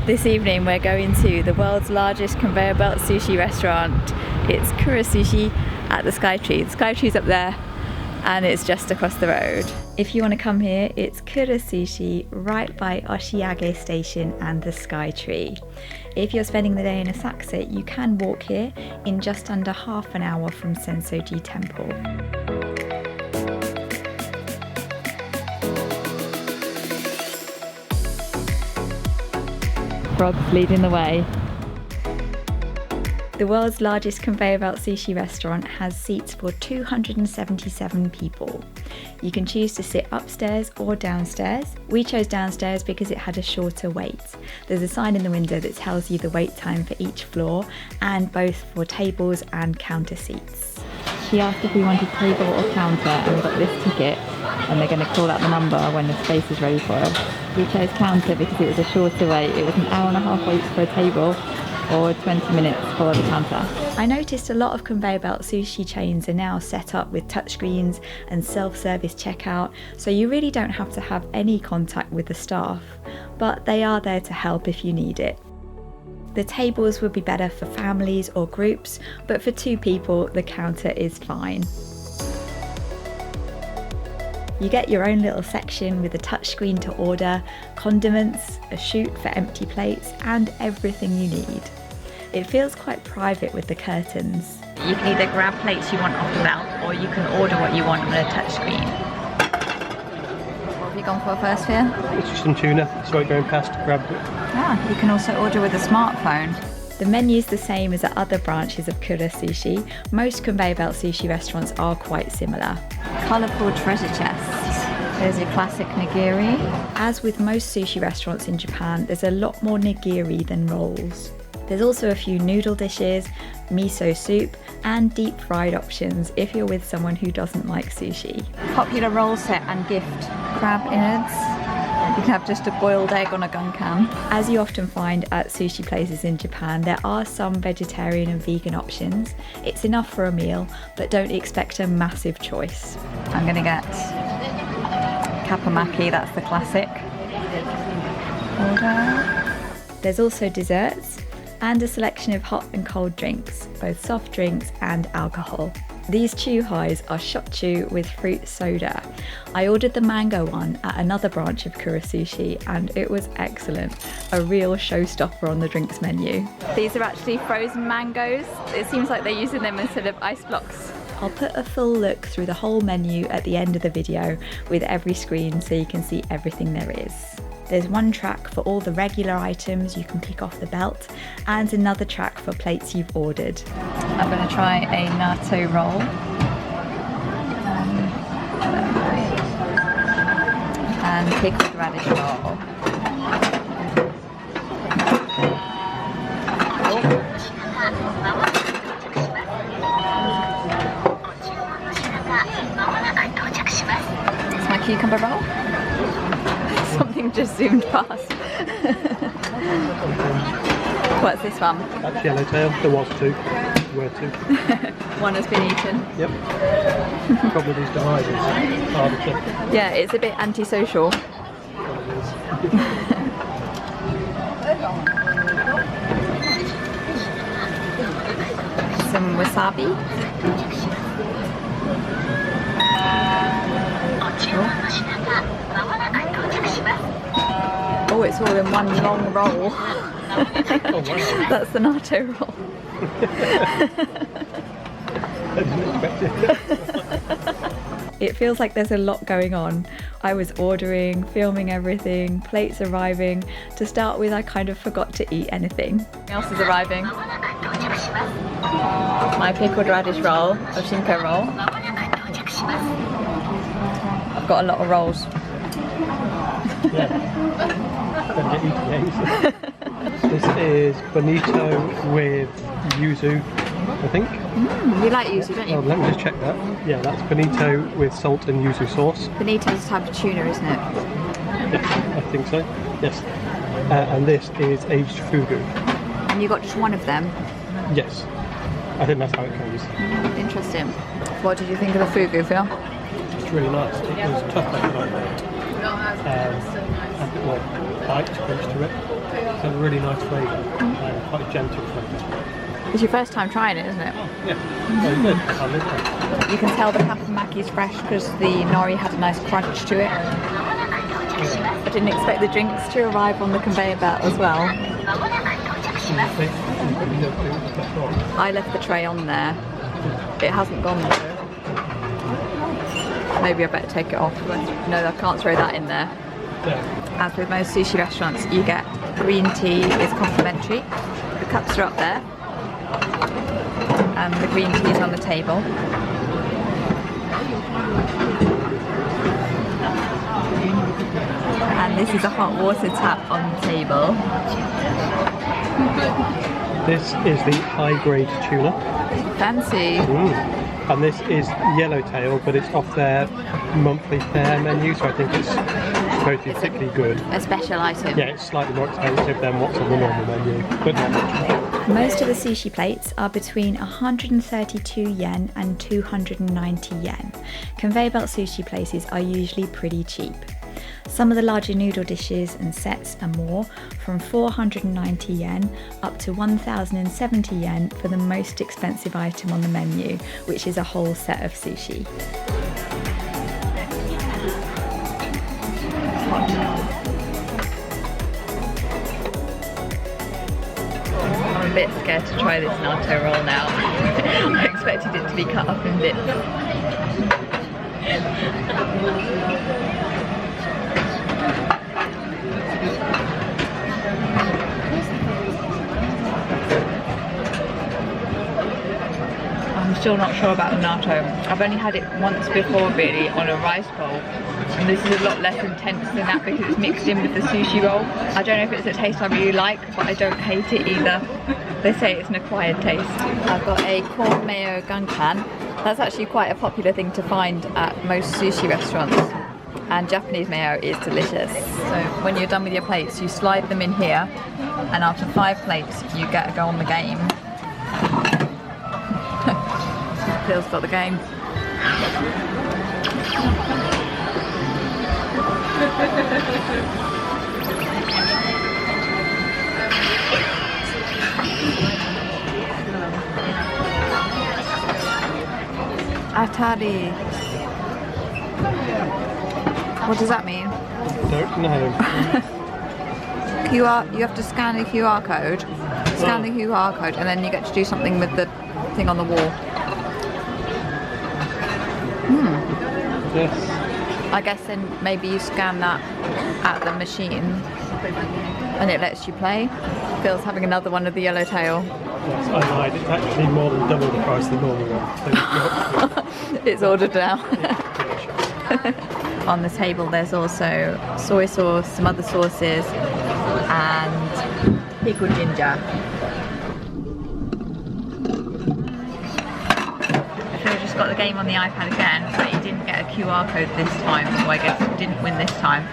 This evening we're going to the world's largest conveyor belt sushi restaurant. It's Kura Sushi at the SkyTree. The SkyTree's up there and it's just across the road. If you want to come here, it's Kura Sushi right by Oshiage station and the SkyTree. If you're spending the day in Asakusa, you can walk here in just under half an hour from Sensoji Temple. Frog's leading the way. The world's largest conveyor belt sushi restaurant has seats for 277 people. You can choose to sit upstairs or downstairs. We chose downstairs because it had a shorter wait. There's a sign in the window that tells you the wait time for each floor, and both for tables and counter seats. She asked if we wanted table or counter, and we got this ticket, and they're going to call out the number when the space is ready for us. We chose counter because it was a shorter wait. It was an hour and a half wait for a table, or 20 minutes for the counter. I noticed a lot of conveyor belt sushi chains are now set up with touchscreens and self-service checkout, so you really don't have to have any contact with the staff, but they are there to help if you need it. The tables would be better for families or groups, but for 2 people, the counter is fine. You get your own little section with a touchscreen to order, condiments, a chute for empty plates, and everything you need. It feels quite private with the curtains. You can either grab plates you want off the belt, or you can order what you want on a touchscreen. What have you gone for first here? It's just some tuna, so going past, grabbed it. Ah, you can also order with a smartphone. The menu's the same as at other branches of Kura Sushi. Most conveyor belt sushi restaurants are quite similar. Colourful treasure chests. There's your classic nigiri. As with most sushi restaurants in Japan, there's a lot more nigiri than rolls. There's also a few noodle dishes, miso soup, and deep fried options if you're with someone who doesn't like sushi. Popular roll set and gift. Crab innards. You can have just a boiled egg on a gunkan. As you often find at sushi places in Japan, there are some vegetarian and vegan options. It's enough for a meal, but don't expect a massive choice. I'm gonna get kappamaki, that's the classic. Order. There's also desserts and a selection of hot and cold drinks, both soft drinks and alcohol. These chu-hais are shochu with fruit soda. I ordered the mango one at another branch of Kura Sushi and it was excellent. A real showstopper on the drinks menu. These are actually frozen mangoes. It seems like they're using them instead of ice blocks. I'll put a full look through the whole menu at the end of the video with every screen so you can see everything there is. There's one track for all the regular items you can pick off the belt, and another track for plates you've ordered. I'm going to try a natto roll. And pickled radish roll. It's my cucumber roll. Something just zoomed past. What's this one? That's yellowtail. There was 2. There were 2. One has been eaten. Yep. Probably these dividers. Yeah, it's a bit antisocial. Some wasabi. Oh, it's all in one long roll. Oh, wow. That's the natto roll. I didn't expect it. It feels like there's a lot going on. I was ordering, filming everything, plates arriving. To start with, I kind of forgot to eat anything. What else is arriving? My pickled radish roll, or shinko roll. I've got a lot of rolls. Yeah. This is bonito with yuzu, I think. You like yuzu, don't you? Oh, let me just check that. Yeah, that's bonito with salt and yuzu sauce. Bonito is a type of tuna, isn't it? Yeah, I think so. Yes. And this is aged fugu. And you got just one of them? Yes. I think that's how it goes. Interesting. What did you think of the fugu, Phil? It's really nice. It was tough, I like that. A bit more bite, crunch to it. It's a really nice flavour and quite gentle flavour. It's your first time trying it, isn't it? Yeah, very good. I love it. You can tell the papamaki is fresh because the nori had a nice crunch to it. I didn't expect the drinks to arrive on the conveyor belt as well. I left the tray on there. It hasn't gone though. Maybe I better take it off. No, I can't throw that in there. As with most sushi restaurants, you get green tea is complimentary. The cups are up there. And the green tea is on the table. And this is a hot water tap on the table. This is the high-grade tuna. Fancy. And this is yellowtail, but it's off their monthly fare menu, so I think it's supposed to be particularly good. A special item. Yeah, it's slightly more expensive than what's on the normal menu, but not much. Most of the sushi plates are between 132 yen and 290 yen. Conveyor belt sushi places are usually pretty cheap. Some of the larger noodle dishes and sets are more, from 490 yen up to 1070 yen for the most expensive item on the menu, which is a whole set of sushi. I'm a bit scared to try this natto roll now. I expected it to be cut up in bits. I'm still not sure about the natto. I've only had it once before really on a rice bowl, and this is a lot less intense than that because it's mixed in with the sushi roll. I don't know if it's a taste I really like, but I don't hate it either. They say it's an acquired taste. I've got a corn mayo gunkan. That's actually quite a popular thing to find at most sushi restaurants. And Japanese mayo is delicious. So when you're done with your plates, you slide them in here, and after 5 plates, you get to go on the game. Phil's got the game. Atari. What does that mean? Don't know. QR, you have to scan the QR code. Scan the QR code and then you get to do something with the thing on the wall. Yes. I guess then maybe you scan that at the machine and it lets you play. Phil's having another one of the yellowtail. Yes, I lied. It's actually more than double the price of the normal one. So It's ordered now. On the table there's also soy sauce, some other sauces and pickled ginger. Phil just got the game on the iPad again, but he didn't get a QR code this time, so I guess he didn't win this time.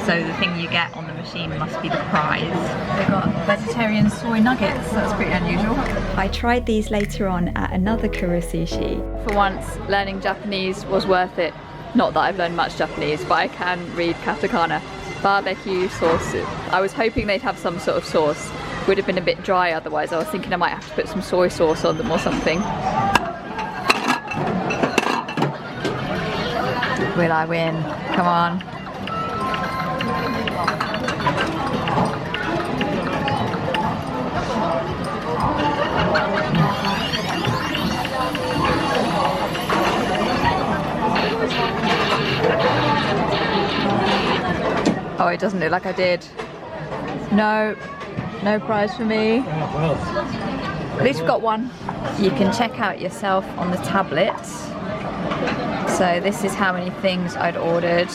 So the thing you get on the machine must be the prize. They got vegetarian soy nuggets, that's pretty unusual. I tried these later on at another Kura Sushi. For once, learning Japanese was worth it. Not that I've learned much Japanese, but I can read katakana. Barbecue sauce. I was hoping they'd have some sort of sauce. Would have been a bit dry otherwise. I was thinking I might have to put some soy sauce on them or something. Will I win? Come on. Oh, it doesn't look like I did. No, no prize for me. Oh, well. At least we've got one. You can check out yourself on the tablet. So this is how many things I'd ordered.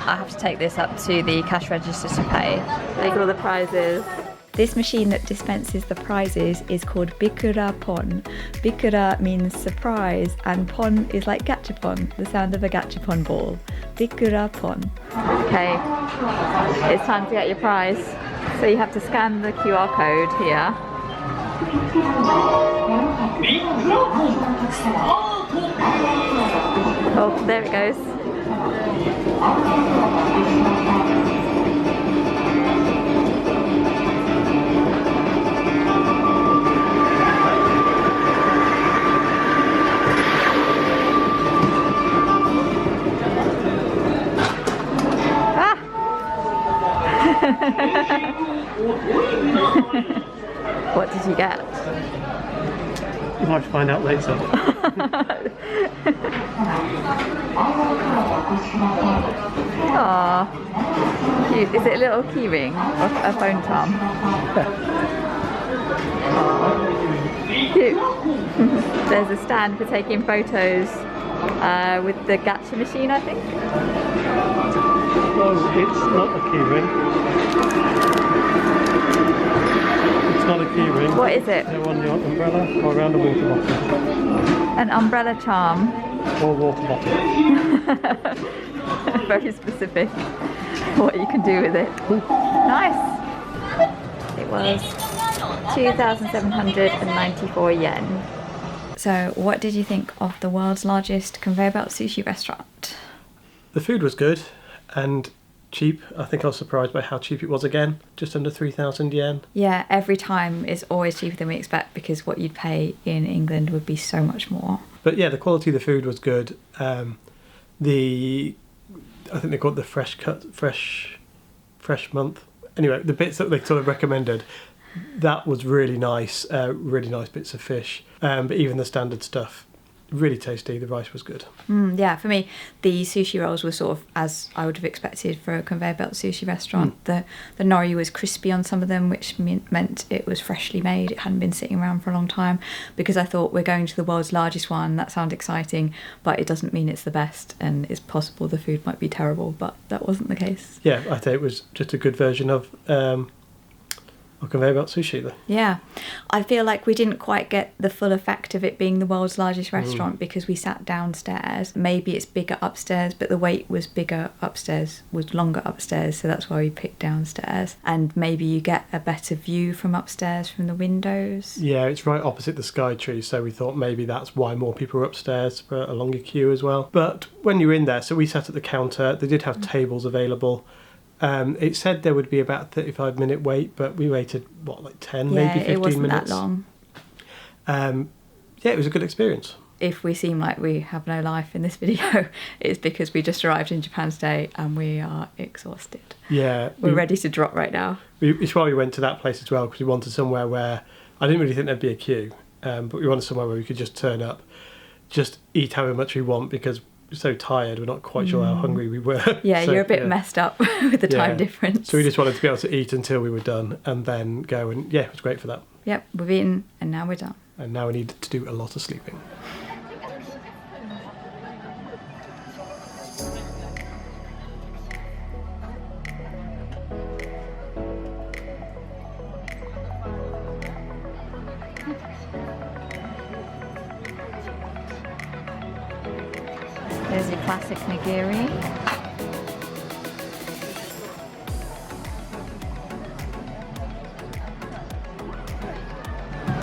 I have to take this up to the cash register to pay. Take all the prizes. This machine that dispenses the prizes is called Bikkura Pon. Bikkura means surprise and pon is like gachapon, the sound of a gachapon ball. Bikkura Pon. Okay, it's time to get your prize. So you have to scan the QR code here. Oh, there it goes. What did you get? You might find out later. Aww, cute. Is it a little key ring or a phone charm? Aww, cute. There's a stand for taking photos with the gacha machine, I think. Oh, it's not a key ring. It's not a key ring. What is it? They're on your umbrella or around a water bottle. An umbrella charm. Or water bottle. Very specific what you can do with it. Nice. It was 2,794 yen. So what did you think of the world's largest conveyor belt sushi restaurant? The food was good and cheap. I think I was surprised by how cheap it was again. Just under 3,000 yen. Yeah, every time it's always cheaper than we expect because what you'd pay in England would be so much more. But yeah, the quality of the food was good. I think they call it the fresh month. Anyway, the bits that they sort of recommended, that was really nice bits of fish. But even the standard stuff, really tasty. The rice was good. Yeah, for me, the sushi rolls were sort of as I would have expected for a conveyor belt sushi restaurant. The nori was crispy on some of them, which meant it was freshly made. It hadn't been sitting around for a long time. Because I thought we're going to the world's largest one, that sounds exciting, but it doesn't mean it's the best, and it's possible the food might be terrible, but that wasn't the case. Yeah, I think it was just a good version of conveyor belt sushi though. Yeah, I feel like we didn't quite get the full effect of it being the world's largest restaurant because we sat downstairs. Maybe it's bigger upstairs, but the wait was bigger upstairs, was longer upstairs, so that's why we picked downstairs. And maybe you get a better view from upstairs from the windows. Yeah, it's right opposite the SkyTree, so we thought maybe that's why more people were upstairs for a longer queue as well. But when you're in there, so we sat at the counter, they did have tables available. It said there would be about a 35-minute wait, but we waited, 10, maybe 15 minutes? Yeah, it wasn't that long. Yeah, it was a good experience. If we seem like we have no life in this video, it's because we just arrived in Japan today and we are exhausted. Yeah. We're ready to drop right now. It's why we went to that place as well, because we wanted somewhere where, I didn't really think there'd be a queue, but we wanted somewhere where we could just turn up, just eat however much we want, because so tired, we're not quite sure how hungry we were. Yeah, so, you're a bit messed up with the time difference. So we just wanted to be able to eat until we were done and then go, and yeah, it was great for that. Yep, we've eaten and now we're done. And now we need to do a lot of sleeping. There's your classic nigiri.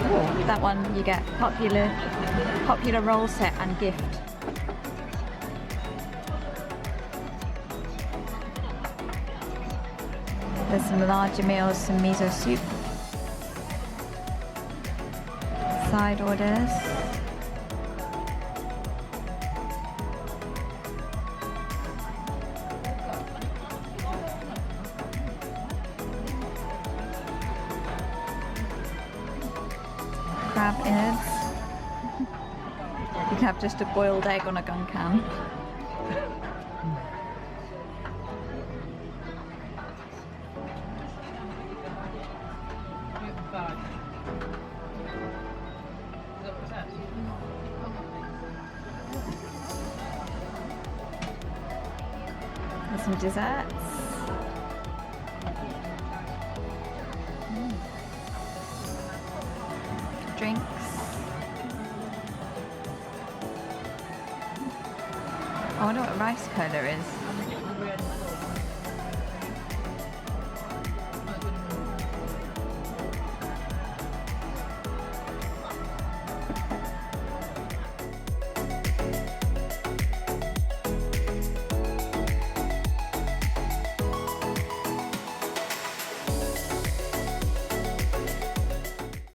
Oh, that one you get popular roll set and gift. There's some larger meals, some miso soup. Side orders. Crab innards. You can have just a boiled egg on a gun can. There's some desserts. Drinks. I wonder what rice cola is.